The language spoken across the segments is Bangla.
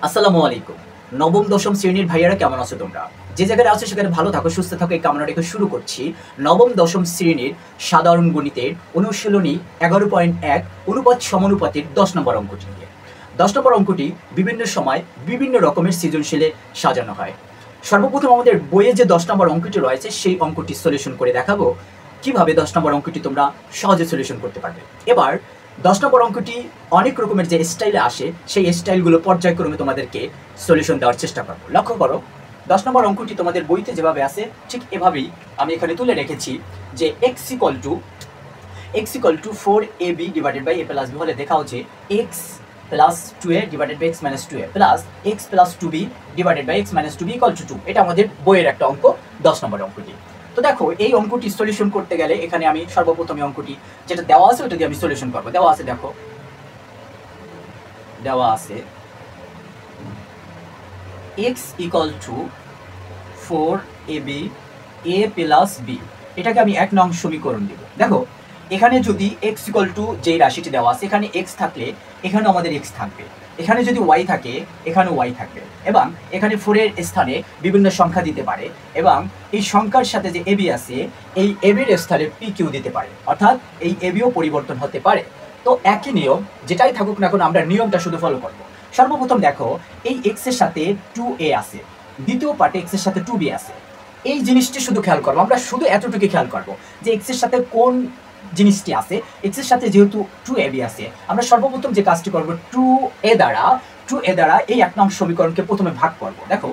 আসসালামু আলাইকুম। নবম দশম শ্রেণীর ভাইয়ারা কেমন আছো তোমরা? যে জায়গায় আছো সেখানে ভালো থাকো, সুস্থ থাকো, এই কামনা রেখে শুরু করছি নবম দশম শ্রেণীর সাধারণ গণিতের অনুশীলনী 11.1 অনুপাত সমানুপাতের 10 নম্বর অঙ্কটি নিয়ে। 10 নম্বর অঙ্কটি বিভিন্ন সময় বিভিন্ন রকমের সৃজনশীলে সাজানো হয়। সর্বপ্রথম আমাদের বইয়ে যে 10 নম্বর অঙ্কটি রয়েছে সেই অঙ্কটি সলিউশন করে দেখাবো কিভাবে 10 নম্বর অঙ্কটি তোমরা সহজে সলিউশন করতে পারবে। এবার 10 নম্বর অঙ্কটি অনেক রকমের যে স্টাইলে আসে সেই স্টাইলগুলো পর্যায়ক্রমে তোমাদেরকে সলিউশন দেওয়ার চেষ্টা করবো। লক্ষ্য করো 10 নম্বর অঙ্কটি তোমাদের বইতে যেভাবে আছে ঠিক এভাবেই আমি এখানে তুলে রেখেছি যে x equal to 4ab divided by a plus b হলে দেখা হচ্ছে x plus 2a divided by x minus 2a plus x plus 2b divided by x minus 2b equal to 2। এটা আমাদের বইয়ের একটা অঙ্ক 10 নম্বর অঙ্কটি। তো দেখো এই অঙ্কটি সলিউশন করতে গেলে এখানে আমি সর্বপ্রথম অঙ্কটি যেটা দেওয়া আছে ওটা দিয়ে আমি সলিউশন করব। দেওয়া আছে, দেখো দেওয়া আছে x equal to 4ab a plus b, এটাকে আমি 1 নং সমীকরণ দেব। দেখো এখানে যদি x equal to যেই রাশিটি দেওয়া আছে এখানে x থাকলে এখানে আমাদের x থাকবে, এখানে যদি y থাকে এখানে y থাকবে, এবং এখানে 4 এর স্থানে বিভিন্ন সংখ্যা দিতে পারে, এবং এই সংখ্যার সাথে যে ab আছে এই ab এর স্থানে pq দিতে পারে, অর্থাৎ এই ab ও পরিবর্তন হতে পারে। তো একই নিয়ম যেটাই থাকুক না কেন আমরা নিয়মটা শুধু ফলো করব। সর্বপ্রথম দেখো এই x এর সাথে 2a আছে, দ্বিতীয় পার্টে x এর সাথে 2b আছে। এই জিনিসটি শুধু খেয়াল করবো, আমরা শুধু এতটুকু খেয়াল করবো যে x এর সাথে কোন জিনিসটি আছে। x এর সাথে যেহেতু 2ab আছে আমরা সর্বপ্রথম যে কাজটি করব 2a দ্বারা এই 1 নং সমীকরণকে প্রথমে ভাগ করব। দেখো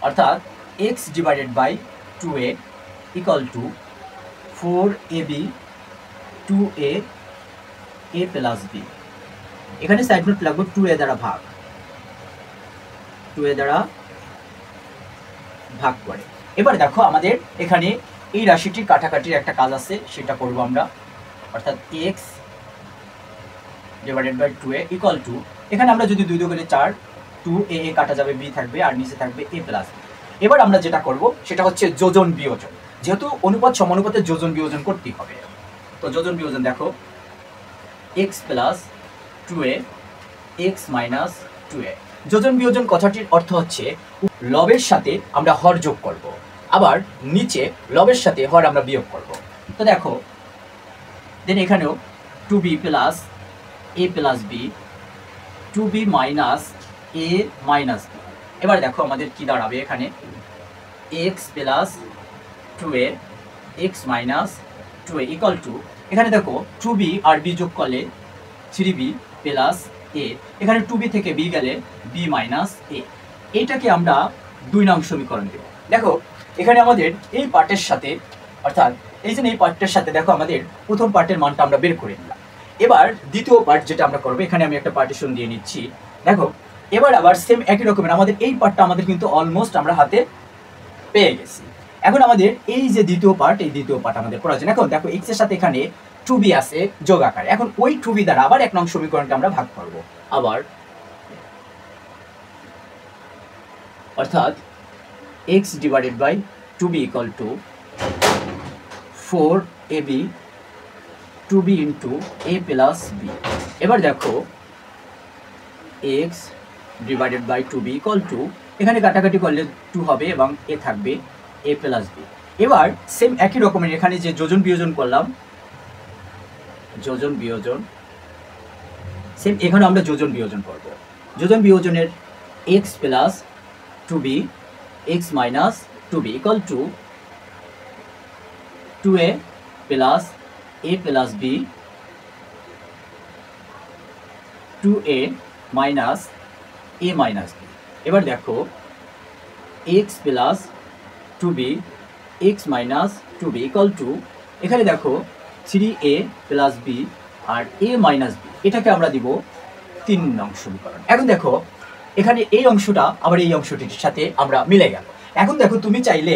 অর্থাৎ x divided by 2a equal to 4ab 2a a plus b, এখানে সাইড নোট লাগবে 2a দ্বারা ভাগ, 2a দ্বারা ভাগ করে। এবার দেখো আমাদের এখানে এই রাশিটির কাটাকাটির একটা কাজ আছে সেটা করব আমরা, অর্থাৎ x divided by 2a equal to, এখানে আমরা যদি 2 দুগুণে 4 2a কাটা যাবে b থাকবে আর নিচে থাকবে a প্লাস b। এবার আমরা যেটা করব সেটা হচ্ছে যোজন বিয়োজন, যেহেতু অনুপাত সমানুপাতে যোজন বিয়োজন করতেই হবে। তো যোজন বিয়োজন দেখো x plus 2a x minus 2a, যোজন বিয়োজন কথাটির অর্থ হচ্ছে লবের সাথে আমরা হর যোগ করব, আবার নিচে লবের সাথে হর আমরা বিয়োগ করব। তো দেখো দেন এখানেও 2b plus a plus b 2b minus a minus b। এবার দেখো আমাদের কি দাঁড়াবে এখানে x plus 2a x minus 2a equal to, এখানে দেখো 2b আর b যোগ করলে 3b plus a, এখানে 2b থেকে b গেলে b minus a, এটাকে আমরা 2 নং সমীকরণ দেব। দেখো এখানে আমাদের এই পার্টের সাথে, অর্থাৎ এই যে এই পার্টের সাথে দেখো আমাদের প্রথম পার্টের মানটা আমরা বের করে নিলাম। এবার দ্বিতীয় পার্ট যেটা আমরা করব, এখানে আমি একটা পার্টিশন দিয়ে নিচ্ছি। দেখো এবার আবার সেম একই রকমের আমাদের এই পার্টটা আমাদের কিন্তু অলমোস্ট আমরা হাতে পেয়ে গেছি। এখন আমাদের এই যে দ্বিতীয় পার্ট, এই দ্বিতীয় পার্ট আমাদের প্রয়োজন। এখন দেখো x এর সাথে এখানে 2b আছে যোগ আকারে, এখন ওই 2b দ্বারা আবার 1 নং সমীকরণটা আমরা ভাগ করব আবার, অর্থাৎ x divided by 2b equal to 4ab 2b into a plus b। এবার দেখো x divided by 2b equal to, এখানে কাটাকাটি করলে 2 হবে এবং a থাকবে a plus b। এবার সেম একই রকমের এখানে যে যোজন বিয়োজন করলাম, যোজন বিয়োজন সেম এখানে আমরা যোজন বিয়োজন করব। যোজন বিয়োজনের x plus 2b x minus 2b equal to 2a plus a plus b 2a minus a minus b। এবার দেখো x plus 2b x minus 2b equal to, এখানে দেখো 3a plus b R a minus b, এটাকে আমরা দিব 3 নং সমীকরণ। এখন দেখো এখানে এই অংশটা আবার এই অংশটির সাথে আমরা মিলে গেল। এখন দেখো তুমি চাইলে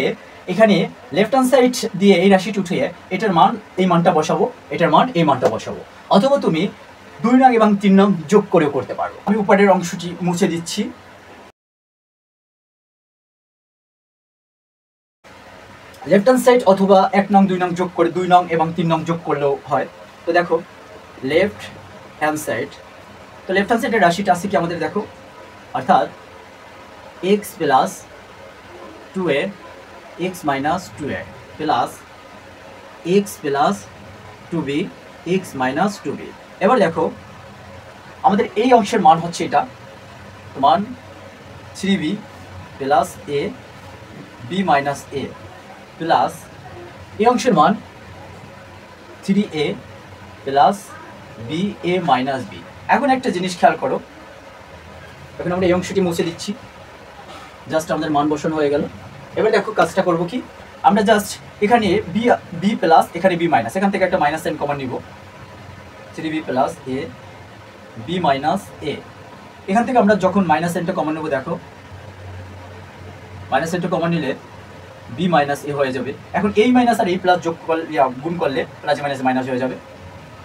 এখানে লেফট হ্যান্ড সাইড দিয়ে এই রাশিটি উঠিয়ে এটার মান এই মানটা বসাবো, এটার মান এই মানটা বসাবো, অথবা তুমি 2 নং এবং 3 নং যোগ করেও করতে পারো। আমি উপরের অংশটি মুছে দিচ্ছি। লেফট হ্যান্ড সাইড অথবা 1 নং 2 নং যোগ করে 2 নং এবং 3 নং যোগ করলেও হয়। তো দেখো লেফট হ্যান্ড সাইড তো লেফট হ্যান্ড সাইডের রাশিটা আছে কি আমাদের দেখো, অর্থাৎ x plus 2a x minus 2a plus x plus 2b x minus 2b। এবার দেখো আমাদের এই অংশের মান হচ্ছে এটা মান 3b plus a b minus a plus এই অংশের মান 3a plus b a minus b। এখন একটা জিনিস খেয়াল করো, এখন আমরা এই অংশটি মুছে দিচ্ছি, জাস্ট আমাদের মান বসানো হয়ে গেল। এবার দেখো কাজটা করব কি, আমরা জাস্ট এখানে b প্লাস এখানে b মাইনাস, এখান থেকে একটা মাইনাস সাইন কমন নিব, 3b plus a b minus a। এখান থেকে আমরা যখন মাইনাস সাইনটা কমন নেব, দেখো মাইনাস সাইনটা কমন নিলে b মাইনাস a হয়ে যাবে। এখন এই মাইনাস আর এই প্লাস যোগ করলে গুণ করলে প্লাস মাইনাস মাইনাস হয়ে যাবে,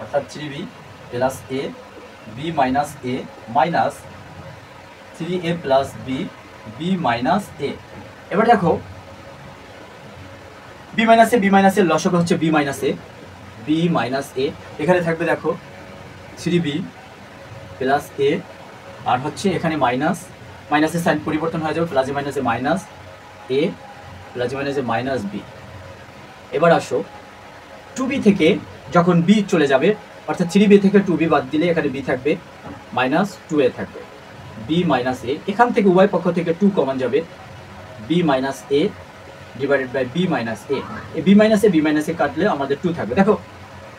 অর্থাৎ 3b plus a b minus a minus 3a plus b b minus a। এবার দেখো b মাইনাস এর লসাগু হচ্ছে b মাইনাস a, এখানে থাকবে দেখো 3b প্লাস a আর হচ্ছে এখানে মাইনাসের সাইন পরিবর্তন হয়ে যাবে, প্লাসে মাইনাসে মাইনাস a প্লাসে মাইনাসে মাইনাস b। এবার আসো 2b থেকে যখন b চলে যাবে, অর্থাৎ 3b থেকে 2b বাদ দিলে এখানে b থাকবে মাইনাস 2a থাকবে b মাইনাস a। এখান থেকে উভয় পক্ষ থেকে 2 কমন যাবে, b minus a divided by b minus a। এই b মাইনাস a কাটলে আমাদের 2 থাকবে। দেখো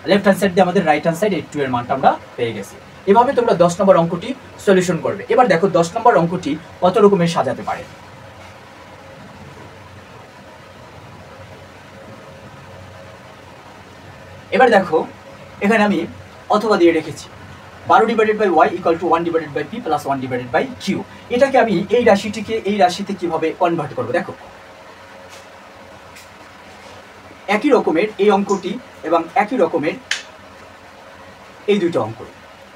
লেফট হ্যান্ড সাইড দিয়ে আমাদের রাইট হ্যান্ড সাইড এই 2 এর মানটা আমরা পেয়ে গেছি। এভাবে তোমরা 10 নম্বর অঙ্কটি সলিউশন করবে। এবার দেখো 10 নম্বর অঙ্কটি কত রকমের সাজাতে পারে। এবার দেখো এখানে আমি অথবা দিয়ে রেখেছি 12 divided by y equal to 1 divided by p plus 1 divided by q। এটাকে আমি এই রাশিটিকে এই রাশিতে কিভাবে কনভার্ট করব, দেখো একই রকমের এই অঙ্কটি এবং একই রকমের এই দুটো অঙ্ক,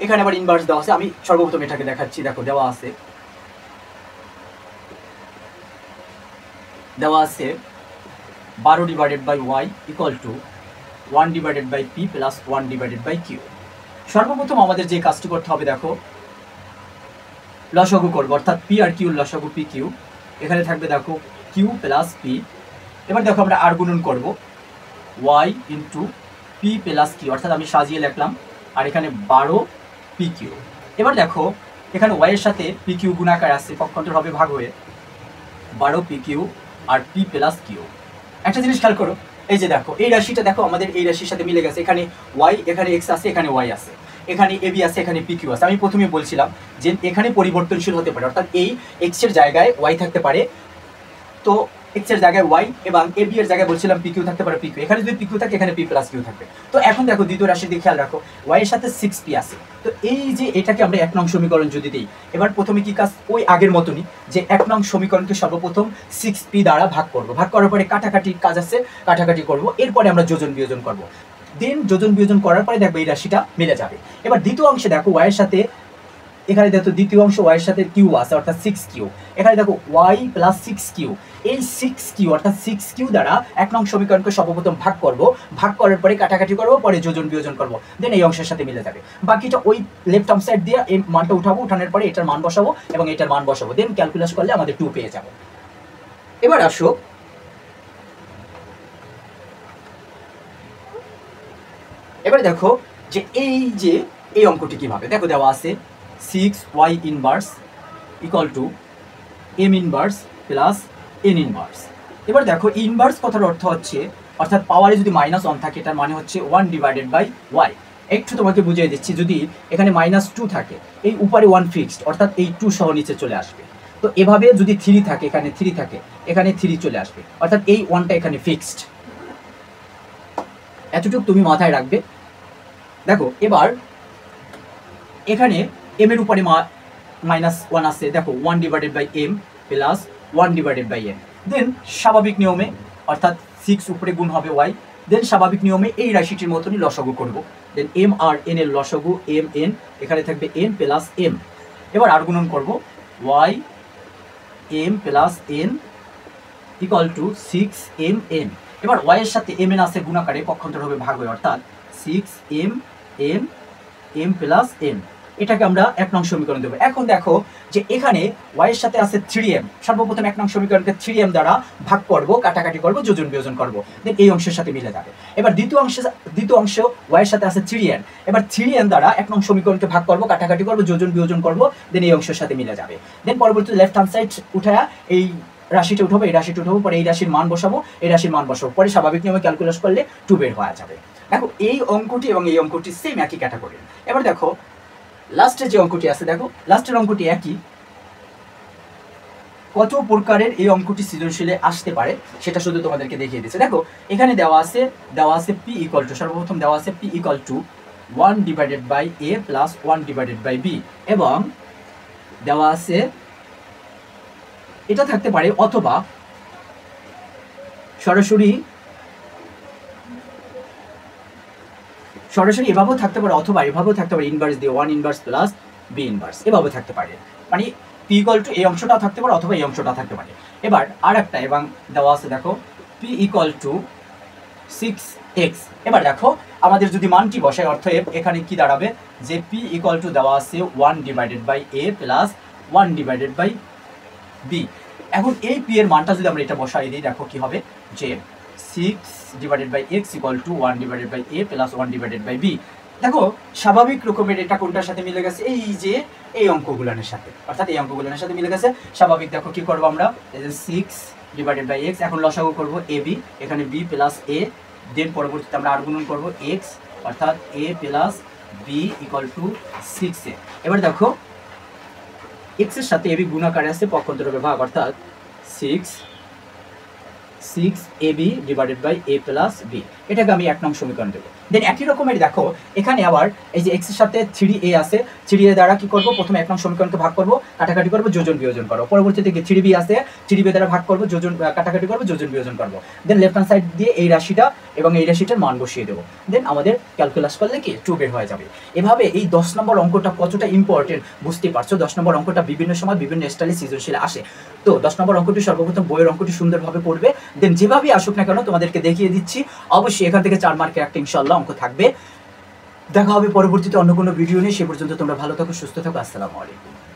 এখানে আবার ইনভার্স দেওয়া আছে। আমি সর্বপ্রথম এটাকে দেখাচ্ছি, দেখো দেওয়া আছে 12 divided by y equal to 1 divided by p plus 1 divided by q। সর্বপ্রথম আমাদের যে কাজটি করতে হবে, দেখো লসাগু করবো, অর্থাৎ p আর q লসাগু p q। এখানে থাকবে দেখো q প্লাস p। এবার দেখো আমরা আর গুণন করব y into p plus q, অর্থাৎ আমি সাজিয়ে লিখলাম আর এখানে 12 pq। এবার দেখো এখানে y এর সাথে pq গুণাকার আছে, পক্ষান্তর হবে ভাগ হয়ে 12 pq আর p প্লাস q। একটা জিনিস খেয়াল করো, এই যে দেখো এই রাশিটা দেখো আমাদের এই রাশির সাথে মিলে গেছে, এখানে y এখানে x আছে, এখানে y আছে, এখানে ab আছে, এখানে pq আছে। আমি প্রথমে বলছিলাম যে এখানে পরিবর্তনশীল হতে পারে, অর্থাৎ এই x এর জায়গায় y থাকতে পারে, তো x এর জায়গায় y এবং ab এর জায়গায় বলছিলাম pq থাকতে পারে pq। এখানে যদি pq থাকে এখানে p প্লাস q থাকবে। তো এখন দেখো দ্বিতীয় রাশি দিয়ে খেয়াল রাখো, y এর সাথে 6p আছে, তো এই যে এটাকে আমরা 1 নং সমীকরণ যদি দিই, এবার প্রথমে কি কাজ, ওই আগের মতনই যে 1 নং সমীকরণকে সর্বপ্রথম 6p দ্বারা ভাগ করব, ভাগ করার পরে কাটাকাটির কাজ আছে, কাটাকাটি করব, এরপরে আমরা যোজন বিয়োজন করব, দেন যোজন বিয়োজন করার পরে দেখো এই রাশিটা মিলে যাবে। এবার দ্বিতীয় অংশে দেখো y এর সাথে, এখানে দেখো দ্বিতীয় অংশ y এর সাথে q আছে, অর্থাৎ 6q। এখানে দেখো y প্লাস 6q, এই 6q অর্থাৎ 6q দ্বারা 1 নং সমীকরণকে সর্বপ্রথম ভাগ করব, ভাগ করার পরে কাটাকাটি করব, পরে যোজন বিয়োজন করব, দেন এই অংশের সাথে মিলে যাবে। বাকিটা ওই লেফট হ্যান্ড সাইড দিয়ে এই মানটা উঠাবো, উঠানোর পরে এটার মান বসাবো এবং এটার মান বসাবো, দেন ক্যালকুলেট করলে আমাদের 2 পেয়ে যাব। এবার আসো এবার দেখো যে এই অঙ্কটি কিভাবে, দেখো দেওয়া আছে 6y inverse equal to m inverse plus n inverse. এবার দেখো ইনভার্স কথার অর্থ হচ্ছে, অর্থাৎ পাওয়ারে যদি -1 থাকে এটার মানে হচ্ছে 1 ডিভাইডেড বাই y। একটু তোমাকে বুঝিয়ে দিচ্ছি, যদি এখানে -2 থাকে এই উপরে 1 ফিক্সড, অর্থাৎ এই 2 সহ নিচে চলে আসবে। তো এভাবে যদি 3 থাকে, এখানে 3 থাকে, এখানে 3 চলে আসবে, অর্থাৎ এই 1টা এখানে ফিক্সড। এতটুকু তুমি মাথায় রাখবে। দেখো এবার এখানে m এর উপরে -1 আছে, দেখো 1 divided by m plus 1 divided by n, then স্বাভাবিক নিয়মে অর্থাৎ 6 উপরে গুণ হবে y, দেন স্বাভাবিক নিয়মে এই রাশিটির মতনই লসাগু করব, দেন m আর n এর লসাগু m n, এখানে থাকবে n প্লাস m। এবার আর গুণন করব y m plus n equal to 6m n। এবার y এর সাথে m n আছে গুণাকারে, পক্ষান্তর হবে ভাগ হয়ে, অর্থাৎ 6m n m plus n। এটাকে আমরা 1 নং সমীকরণ দেবো। এখন দেখো যে এখানে y এর সাথে আছে 3m, সর্বপ্রথম 1 নং সমীকরণকে 3m দ্বারা ভাগ করব, কাটাকাটি করব, যোজন বিয়োজন করব, দেন এই অংশের সাথে মিলে যাবে। এবার দ্বিতীয় অংশ y এর সাথে আছে 3n, এবার 3n দ্বারা 1 নং সমীকরণকে ভাগ করব, কাটাকাটি করব, যোজন বিয়োজন করব, দেন এই অংশের সাথে মিলে যাবে। দেন পরবর্তীতে লেফট হ্যান্ড সাইড উঠায়া এই রাশিটা উঠাবো, এই রাশিটা উঠাবো, পরে এই রাশির মান বসাবো, এই রাশির মান বসাবো, পরে স্বাভাবিক নিয়মে ক্যালকুলেট করলে 2 বের হওয়া যাবে। দেখো এই অঙ্কটি এবং এই অঙ্কটি সেম একই ক্যাটাগরি। এবার দেখো লাস্টের যে অঙ্কটি আছে, দেখো লাস্টের অঙ্কটি একই। কত প্রকারের এই অঙ্কটি সৃজনশীলে আসতে পারে সেটা শুধু তোমাদেরকে দেখিয়ে দিচ্ছে। দেখো এখানে দেওয়া আছে p ইকুয়াল টু, সর্বপ্রথম দেওয়া আছে p equal to 1 divided by a plus 1 divided by b, এবং দেওয়া আছে এটা থাকতে পারে অথবা সরাসরি এভাবেও থাকতে পারে, অথবা এভাবেও থাকতে পারে, ইনভার্স দিয়ে 1 ইনভার্স প্লাস b ইনভার্স, এভাবে থাকতে পারে। মানে p ইকুয়াল টু এই অংশটাও থাকতে পারে অথবা এই অংশটা থাকতে পারে। এবার আর একটা এবং দেওয়া আছে, দেখো p ইকুয়াল টু 6x। এবার দেখো আমাদের যদি মানটি বসাই, অর্থাৎ এখানে কি দাঁড়াবে যে p ইকুয়াল টু দেওয়া আছে 1 divided by a plus 1 divided by b। এখন এই p এর মানটা যদি আমরা এটা বসাই দিই, দেখো কি হবে যে 6 divided by x equal to 1 divided by a plus 1 divided by b। দেখো স্বাভাবিক রকমের এটা কোনটার সাথে মিলে গেছে, এই যে এই অঙ্কগুলোর সাথে, অর্থাৎ এই অঙ্কগুলোর সাথে মিলে গেছে স্বাভাবিক। দেখো কি করব আমরা, এই যে 6 ডিভাইডেড বাই x, এখন লসাগু করব ab, এখানে b প্লাস a, দেন পরবর্তীতে আমরা আর গুণন করব x, অর্থাৎ a plus b equal to 6a। এবার দেখো x এর সাথে ab গুণাকারে আছে, পক্ষান্তরে ভাগ, অর্থাৎ 6ab divided by a plus b। এটাকে আমি 1 নং সমীকরণ দেবো। দেন একই রকমের দেখো এখানে আবার এই যে x এর সাথে 3a আছে, 3a দ্বারা কি করব, প্রথমে 1 নং সমীকরণকে ভাগ করব, কাটাকাটি করব, যোজন বিয়োজন করব, পরবর্তীতে 3b আছে, 3b দ্বারা ভাগ করব, যোজন কাটাকাটি করব, যোজন বিয়োজন করব, দেন লেফট হ্যান্ড সাইড দিয়ে এই রাশিটা এবং এই রাশিটার মান বসিয়ে দেবো, দেন আমাদের ক্যালকুলাস করলে কি 2 বের হয়ে যাবে। এভাবে এই 10 নম্বর অঙ্কটা কতটা ইম্পর্টেন্ট বুঝতে পারছো। 10 নম্বর অঙ্কটা বিভিন্ন সময় বিভিন্ন স্টাইলে সৃজনশীলে আসে। তো 10 নম্বর অঙ্কটি সর্বপ্রথম বইয়ের অঙ্কটি সুন্দরভাবে পড়বে, দেন যেভাবেই আসুক না কেন তোমাদেরকে দেখিয়ে দিচ্ছি, অবশ্যই এখান থেকে 4 মার্কের একটা ইনশাআল্লাহ অঙ্ক থাকবে। দেখা হবে পরবর্তীতে অন্য কোনো ভিডিও নিয়ে। সে পর্যন্ত তোমরা ভালো থাকো, সুস্থ থাকো। আসসালামু আলাইকুম।